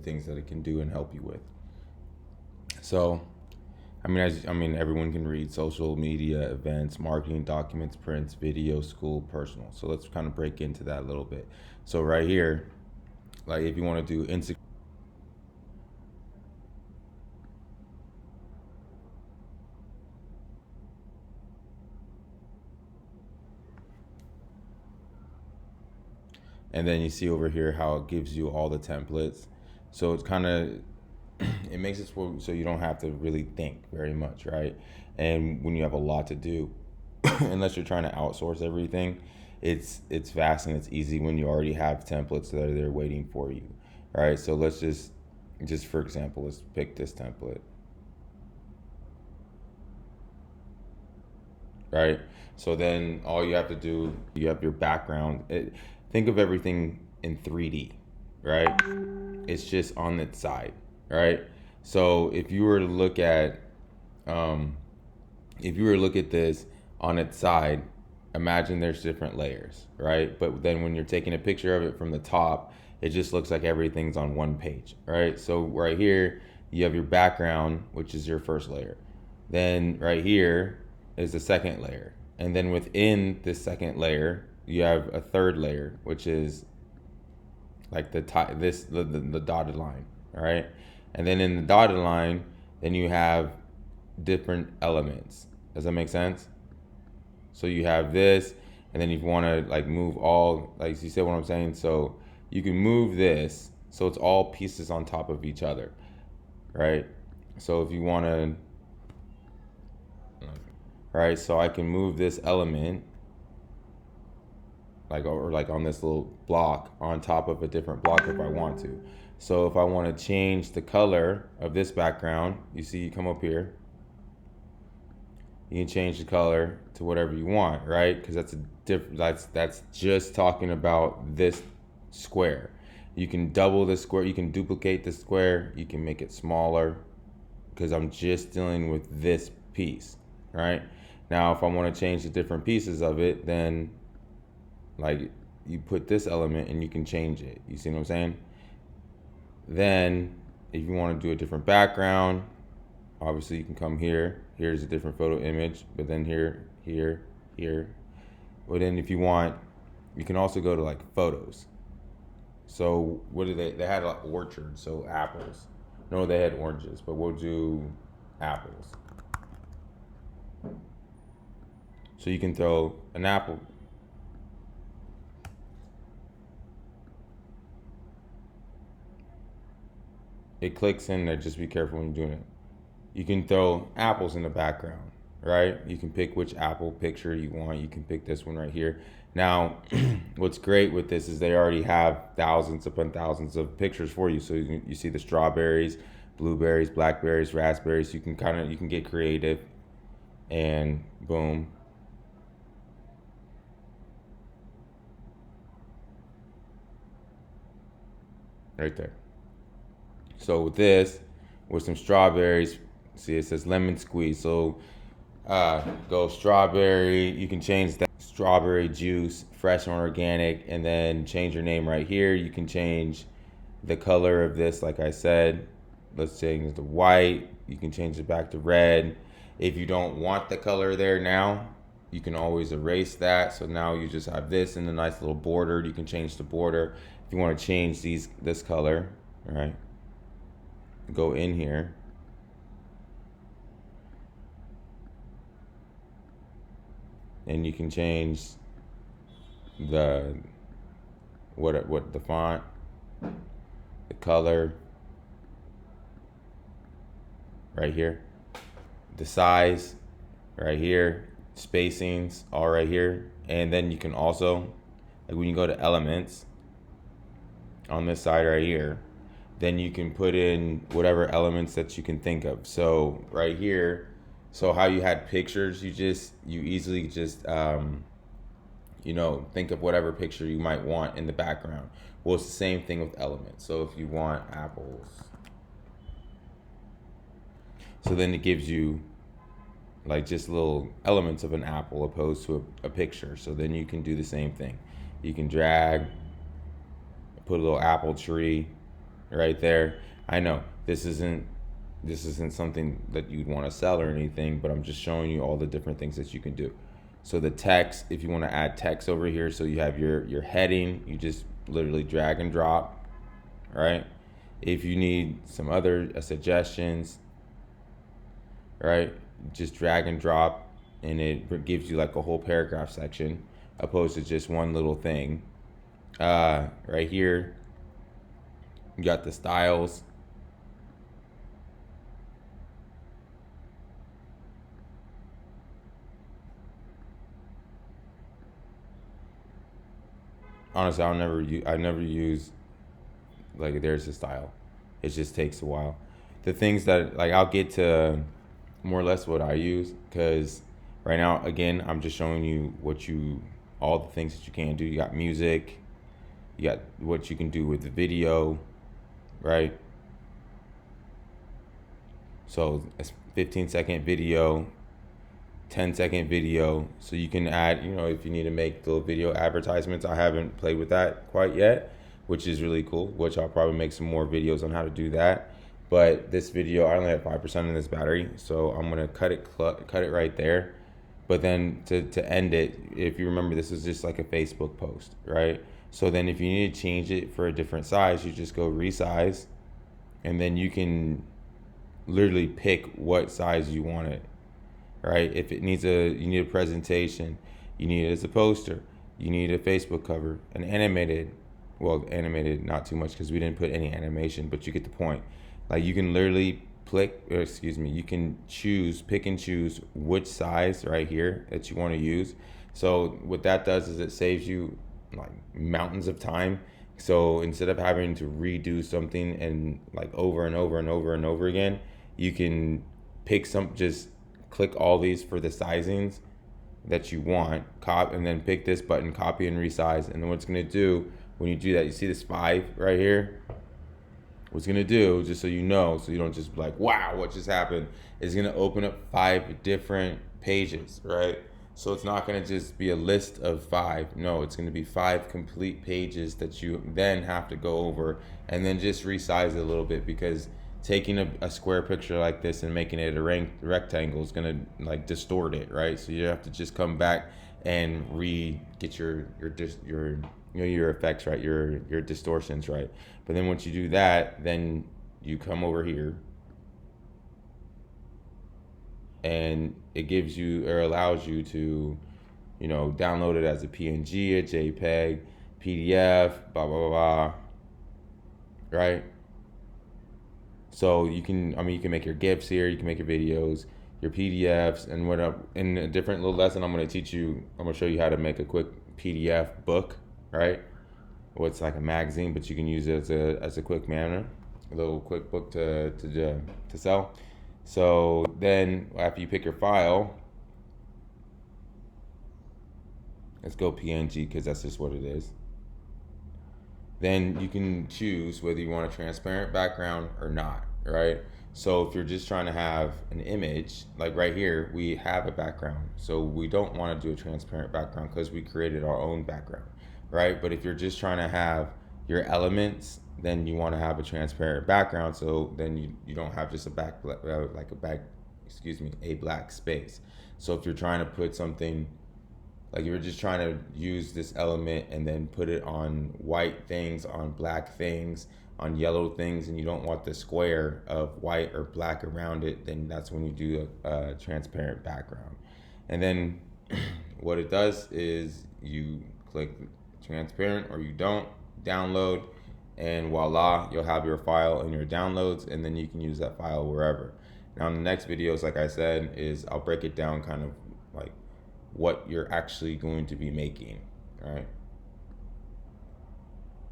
things that it can do and help you with. So, everyone can read social media, events, marketing, documents, prints, video, school, personal. So let's kind of break into that a little bit. So right here, like if you want to do Instagram, and then you see over here how it gives you all the templates. So it's kind of, it makes it so you don't have to really think very much, right? And when you have a lot to do, unless you're trying to outsource everything, it's fast and it's easy when you already have templates that are there waiting for you. All right, so let's just for example, let's pick this template. Right? So then all you have to do, you have your background. Think of everything in 3D, right? It's just on its side, right? So if you were to look at, this on its side, imagine there's different layers, right? But then when you're taking a picture of it from the top, it just looks like everything's on one page, right? So right here, you have your background, which is your first layer. Then right here is the second layer. And then within this second layer, you have a third layer, which is like the dotted line, all right? And then in the dotted line, then you have different elements. Does that make sense? So you have this, and then you want to like move all, like you see what I'm saying? So you can move this, so it's all pieces on top of each other, right? So if you want to, right, so I can move this element like on this little block on top of a different block if I want to. So if I want to change the color of this background, you see, you come up here, you can change the color to whatever you want, right? Because that's just talking about this square. You can double the square, you can duplicate the square, you can make it smaller, because I'm just dealing with this piece, right? Now if I want to change the different pieces of it, then like you put this element and you can change it. You see what I'm saying? Then if you want to do a different background, obviously you can come here. Here's a different photo image, but then here. But then if you want, you can also go to like photos. So what do they had like orchards, so apples. No, they had oranges, but we'll do apples. So you can throw an apple. It clicks in there, just be careful when you're doing it. You can throw apples in the background, right? You can pick which apple picture you want. You can pick this one right here. Now, what's great with this is they already have thousands upon thousands of pictures for you. So you see the strawberries, blueberries, blackberries, raspberries. You can get creative, and boom. Right there. So with this, with some strawberries, see it says lemon squeeze. So go strawberry. You can change that strawberry juice, fresh and organic, and then change your name right here. You can change the color of this, like I said. Let's change it to white. You can change it back to red. If you don't want the color there now, you can always erase that. So now you just have this in a nice little border. You can change the border. If you want to change this color, all right, go in here. And you can change the what the font, the color right here, the size right here, spacings all right here. And then you can also, like when you go to elements on this side right here, then you can put in whatever elements that you can think of. So right here, so how you had pictures, you easily just think of whatever picture you might want in the background. Well, it's the same thing with elements. So if you want apples, so then it gives you like just little elements of an apple opposed to a picture. So then you can do the same thing. You can drag, put a little apple tree, right there. I know this isn't something that you'd want to sell or anything, but I'm just showing you all the different things that you can do. So the text, if you want to add text over here, so you have your heading, you just literally drag and drop, right? If you need some other suggestions, right, just drag and drop, and it gives you like a whole paragraph section opposed to just one little thing. Right here, you got the styles. Honestly, I never use like there's a style. It just takes a while. The things that like I'll get to more or less what I use, because right now again I'm just showing you all the things that you can do. You got music, you got what you can do with the video, right? So a 15-second video, 10-second video, so you can add, if you need to make little video advertisements. I haven't played with that quite yet, which is really cool, which I'll probably make some more videos on how to do that. But this video, I only have 5% in this battery, so I'm gonna cut it right there. But then to end it, if you remember, this is just like a Facebook post, right? So then if you need to change it for a different size, you just go resize, and then you can literally pick what size you want it, right? If you need a presentation, you need it as a poster, you need a Facebook cover, an animated, not too much because we didn't put any animation, but you get the point. Like you can literally you can pick and choose which size right here that you want to use. So what that does is it saves you like mountains of time. So instead of having to redo something and like over and over and over and over again, you can just click all these for the sizings that you want, and then pick this button, copy and resize. And then what it's going to do when you do that, you see this 5 right here? What's going to do, just so you know, so you don't just be like, wow, what just happened, is going to open up 5 different pages, right? So it's not going to just be a list of 5. No, it's going to be 5 complete pages that you then have to go over and then just resize it a little bit, because taking a square picture like this and making it a rectangle is going to like distort it, right? So you have to just come back and get your effects right, your distortions right. But then once you do that, then you come over here and it gives you or allows you to download it as a PNG, a JPEG, PDF, blah blah blah, blah, right? So you can make your GIFs here, you can make your videos, your PDFs, and in a different little lesson I'm going to show you how to make a quick PDF book, right? Well, it's like a magazine, but you can use it as a quick manner, a little quick book to sell. So then after you pick your file, let's go PNG because that's just what it is. Then you can choose whether you want a transparent background or not, right? So if you're just trying to have an image, like right here, we have a background. So we don't want to do a transparent background because we created our own background, right? But if you're just trying to have your elements, then you want to have a transparent background. So then you don't have just a black space. So if you're trying to put something, like you're just trying to use this element and then put it on white things, on black things, on yellow things, and you don't want the square of white or black around it, then that's when you do a transparent background. And then what it does is you click transparent or you don't, download, and voila, you'll have your file in your downloads, and then you can use that file wherever. Now in the next videos, like I said, I'll break it down kind of like what you're actually going to be making, all right?